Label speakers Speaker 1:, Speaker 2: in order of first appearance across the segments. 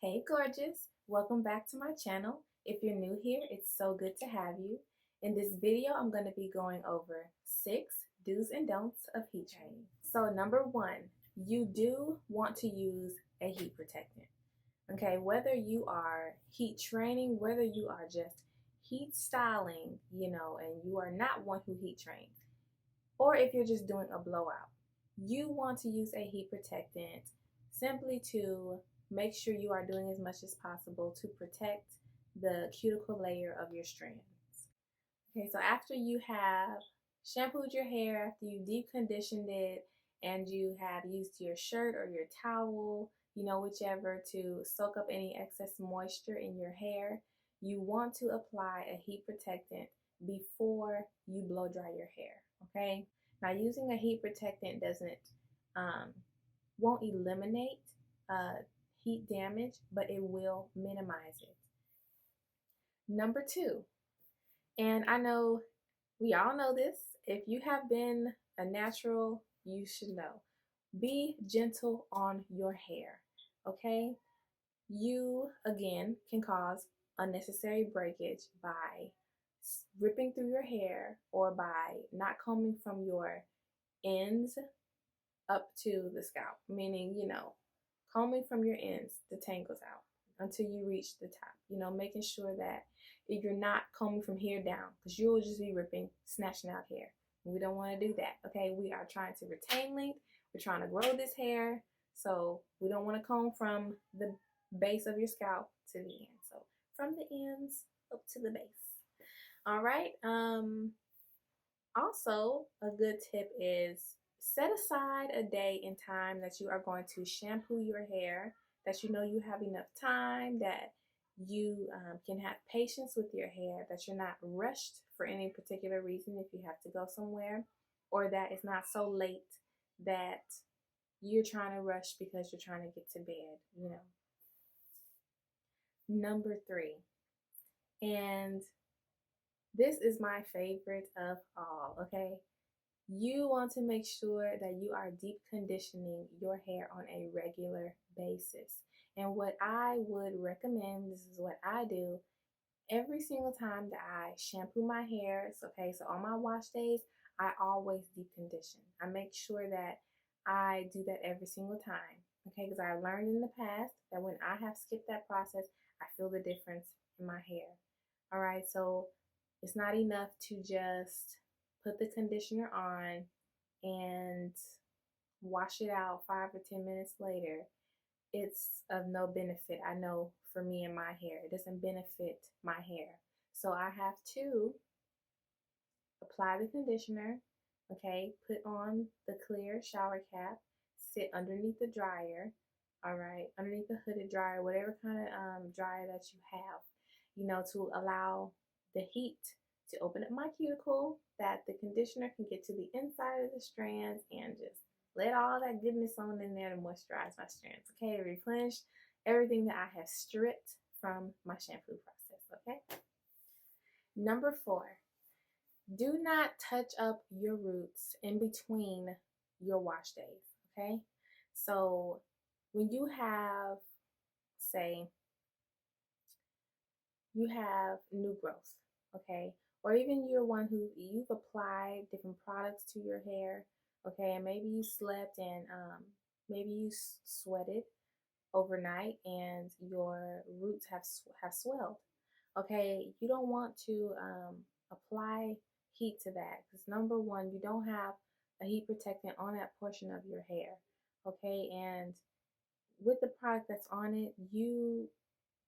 Speaker 1: Hey gorgeous, welcome back to my channel. If you're new here, it's so good to have you. In this video, I'm going to be going over 6 do's and don'ts of heat training. So number 1, you do want to use a heat protectant. Okay, whether you are heat training, whether you are just heat styling, and you are not one who heat trains, or if you're just doing a blowout, you want to use a heat protectant simply to make sure you are doing as much as possible to protect the cuticle layer of your strands. Okay, so after you have shampooed your hair, after you deep conditioned it, and you have used your shirt or your towel, whichever, to soak up any excess moisture in your hair, you want to apply a heat protectant before you blow dry your hair. Okay, now using a heat protectant um, won't eliminate heat damage, but it will minimize it. Number 2, and I know we all know this. If you have been a natural, you should know. Be gentle on your hair, okay? You, again, can cause unnecessary breakage by ripping through your hair or by not combing from your ends up to the scalp, meaning, combing from your ends, the tangles out until you reach the top, making sure that you're not combing from here down because you will just be ripping, snatching out hair. We don't want to do that, okay? We are trying to retain length. We're trying to grow this hair, so we don't want to comb from the base of your scalp to the end. So from the ends up to the base. All right. Also, a good tip is set aside a day and time that you are going to shampoo your hair, that you know you have enough time, that you can have patience with your hair, that you're not rushed for any particular reason if you have to go somewhere, or that it's not so late that you're trying to rush because you're trying to get to bed. Number 3, and this is my favorite of all, okay? You want to make sure that you are deep conditioning your hair on a regular basis. And what I would recommend, this is what I do every single time that I shampoo my hair. So on my wash days, I always deep condition. I make sure that I do that every single time. Okay, because I learned in the past that when I have skipped that process, I feel the difference in my hair. All right, so it's not enough to just put the conditioner on and wash it out 5 or 10 minutes later. It's of no benefit. I know for me and my hair, it doesn't benefit my hair. So I have to apply the conditioner, okay, put on the clear shower cap, sit underneath the dryer, all right, underneath the hooded dryer, whatever kind of dryer that you have, to allow the heat to open up my cuticle, that the conditioner can get to the inside of the strands and just let all that goodness on in there to moisturize my strands, okay, to replenish everything that I have stripped from my shampoo process, okay? Number 4, do not touch up your roots in between your wash days, okay? So when you have, say, you have new growth, okay? Or even you're one who you've applied different products to your hair, okay? And maybe you slept and maybe you sweated overnight and your roots have swelled. Okay, you don't want to apply heat to that because number 1, you don't have a heat protectant on that portion of your hair. Okay, and with the product that's on it, you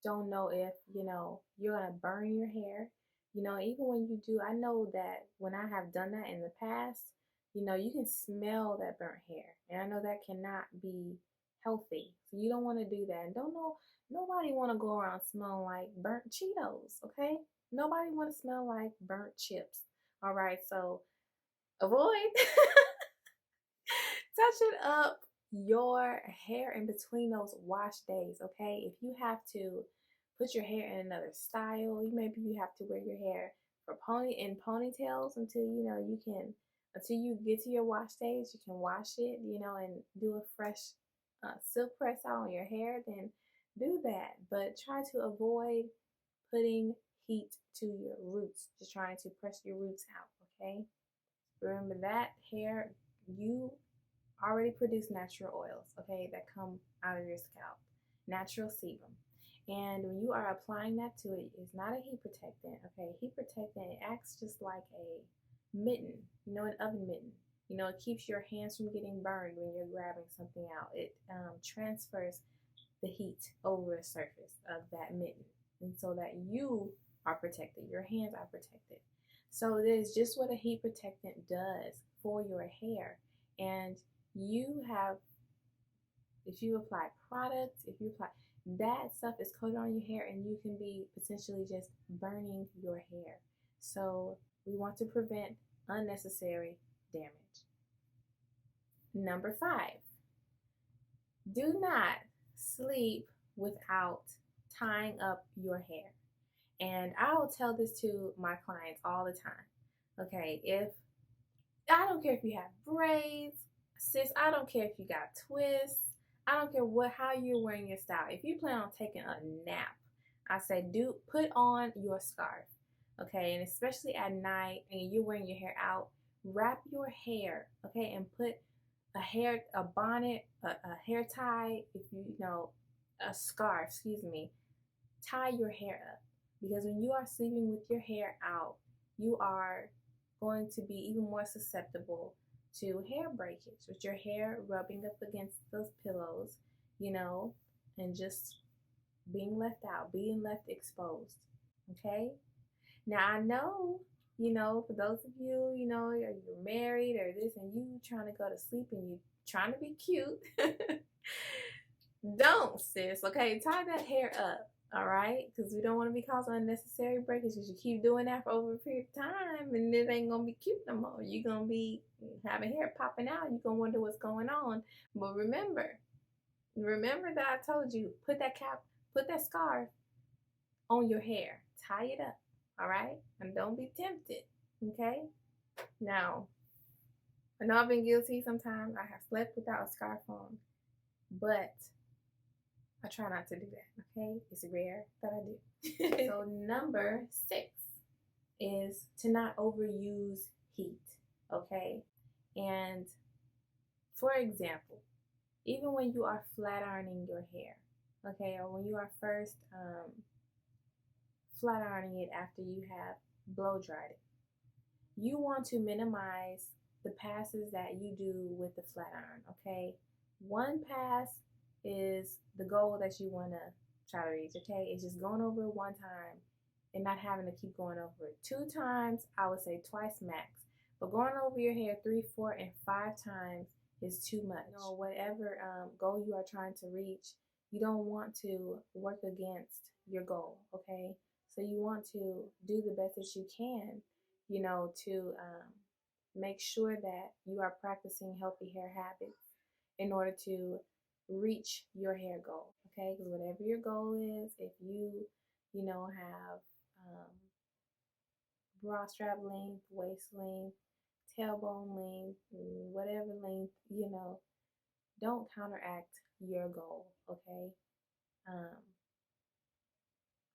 Speaker 1: don't know if you're gonna burn your hair. Even when you do, I know that when I have done that in the past, you can smell that burnt hair, and I know that cannot be healthy. So you don't want to do that. And don't know nobody want to go around smelling like burnt Cheetos. Okay, nobody want to smell like burnt chips. All right, so avoid touching up your hair in between those wash days, okay? If you have to put your hair in another style, maybe you have to wear your hair for ponytails until until you get to your wash days, you can wash it, and do a fresh silk press out on your hair, then do that. But try to avoid putting heat to your roots. Just trying to press your roots out, okay? Remember that hair, you already produce natural oils, okay, that come out of your scalp, natural sebum. And when you are applying that to it, it's not a heat protectant, okay? Heat protectant, it acts just like a mitten, an oven mitten. It keeps your hands from getting burned when you're grabbing something out. It transfers the heat over the surface of that mitten, and so that you are protected, your hands are protected. So it is just what a heat protectant does for your hair. And you have, if you apply products, if you apply that stuff is coated on your hair, and you can be potentially just burning your hair. So we want to prevent unnecessary damage. Number 5, do not sleep without tying up your hair. And I will tell this to my clients all the time. Okay, I don't care if you have braids, sis, I don't care if you got twists, I don't care how you're wearing your style. If you plan on taking a nap, I say put on your scarf. Okay, and especially at night and you're wearing your hair out, wrap your hair, okay, and put a bonnet, a hair tie, if you know, a scarf, tie your hair up. Because when you are sleeping with your hair out, you are going to be even more susceptible to hair breakage, with your hair rubbing up against those pillows, and just being left out, being left exposed. Okay? Now I know, for those of you, you're married or this, and you trying to go to sleep and you trying to be cute. Don't, sis, okay? Tie that hair up, all right? Because we don't want to be causing unnecessary breakage. Because you keep doing that for over a period of time, and it ain't going to be cute no more. You're going to be having hair popping out. You're going to wonder what's going on. But remember that I told you, put that scarf on your hair. Tie it up, all right? And don't be tempted, okay? Now, I know I've been guilty sometimes. I have slept without a scarf on, but I try not to do that, okay? It's rare that I do. So number 6 is to not overuse heat, okay? And for example, even when you are flat ironing your hair, okay, or when you are first flat ironing it after you have blow dried it, you want to minimize the passes that you do with the flat iron, okay? One pass is the goal that you want to try to reach, okay? It's just going over it one time and not having to keep going over it 2 times. I would say twice max. But going over your hair 3, 4, and 5 times is too much. Whatever goal you are trying to reach, you don't want to work against your goal, okay? So you want to do the best that you can, to make sure that you are practicing healthy hair habits in order to reach your hair goal, okay? Because whatever your goal is, if you, have bra strap length, waist length, tailbone length, whatever length, don't counteract your goal, okay?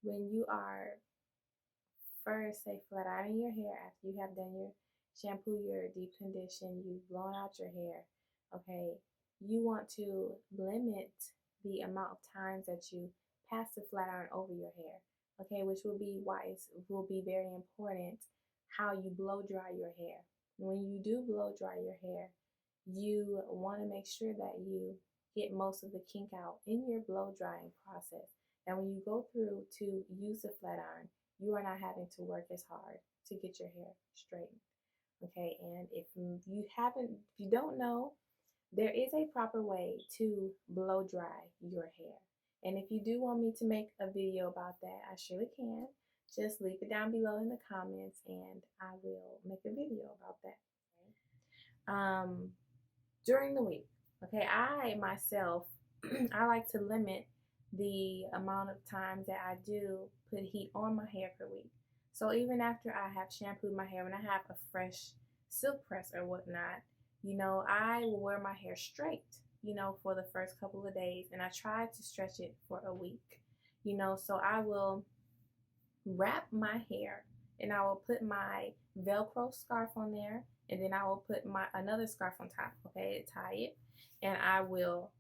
Speaker 1: When you are first, say, flat ironing your hair after you have done your shampoo, your deep condition, you've blown out your hair, okay? You want to limit the amount of times that you pass the flat iron over your hair, okay? Which will be why it will be very important how you blow dry your hair. When you do blow dry your hair, you want to make sure that you get most of the kink out in your blow drying process. And when you go through to use the flat iron, you are not having to work as hard to get your hair straightened. Okay, and if you don't know, there is a proper way to blow dry your hair. And if you do want me to make a video about that, I surely can. Just leave it down below in the comments and I will make a video about that. During the week, okay, I myself, I like to limit the amount of times that I do put heat on my hair per week. So even after I have shampooed my hair, when I have a fresh silk press or whatnot, I will wear my hair straight. for the first couple of days, and I try to stretch it for a week. So I will wrap my hair and I will put my Velcro scarf on there, and then I will put my another scarf on top, okay, tie it, and I will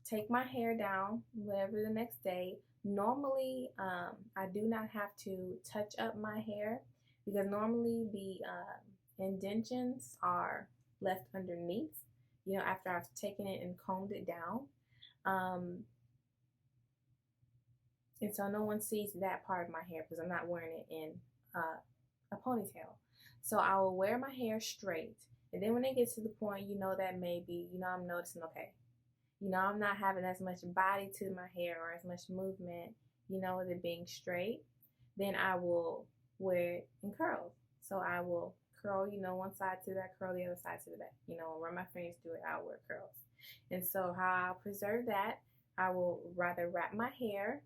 Speaker 1: take my hair down whatever the next day. Normally, I do not have to touch up my hair because normally the indentions are left underneath, after I've taken it and combed it down. Um, and so no one sees that part of my hair because I'm not wearing it in a ponytail. So I will wear my hair straight. And then when it gets to the point, that maybe, I'm noticing, okay, I'm not having as much body to my hair or as much movement, with it being straight, then I will wear it in curls. So I will curl, one side to the back, curl the other side to the back, run my fingers through it, I'll wear curls. And so how I'll preserve that, I will rather wrap my hair,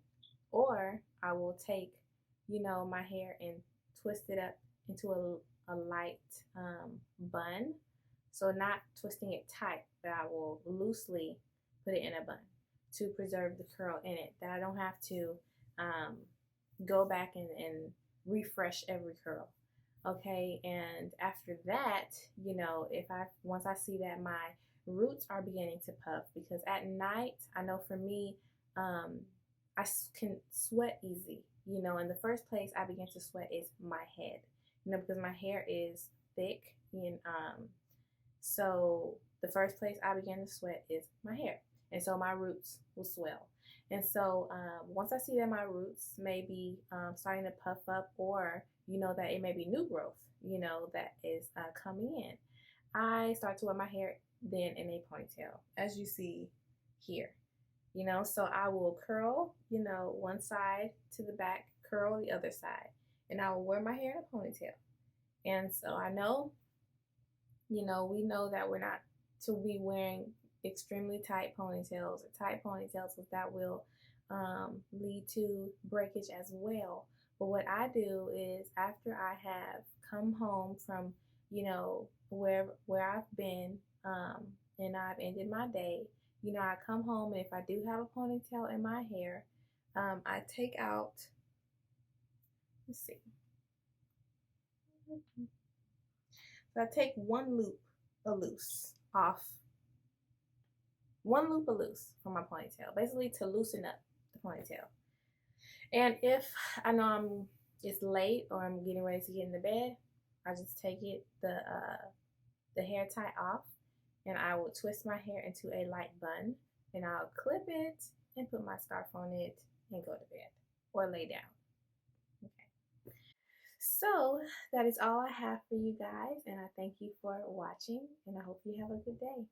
Speaker 1: or I will take, my hair and twist it up into a light bun. So not twisting it tight, but I will loosely put it in a bun to preserve the curl in it, that I don't have to go back and refresh every curl. Okay, and after that, once I see that my roots are beginning to puff, because at night, I know for me, I can sweat easy. In the first place I begin to sweat is my head, because my hair is thick, and so the first place I begin to sweat is my hair, and so my roots will swell. And so once I see that my roots may be starting to puff up, or that it may be new growth, that is coming in, I start to wear my hair then in a ponytail, as you see here. So I will curl, one side to the back, curl the other side, and I will wear my hair in a ponytail. And so I know, we know that we're not to be wearing extremely tight ponytails or tight ponytails, because that will lead to breakage as well. But what I do is, after I have come home from, where I've been, and I've ended my day, I come home, and if I do have a ponytail in my hair, I take out, let's see. So I take one loop of loose from my ponytail, basically to loosen up the ponytail. And if I know it's late or I'm getting ready to get into bed, I just take the hair tie off, and I will twist my hair into a light bun, and I'll clip it and put my scarf on it and go to bed or lay down. Okay. So that is all I have for you guys, and I thank you for watching, and I hope you have a good day.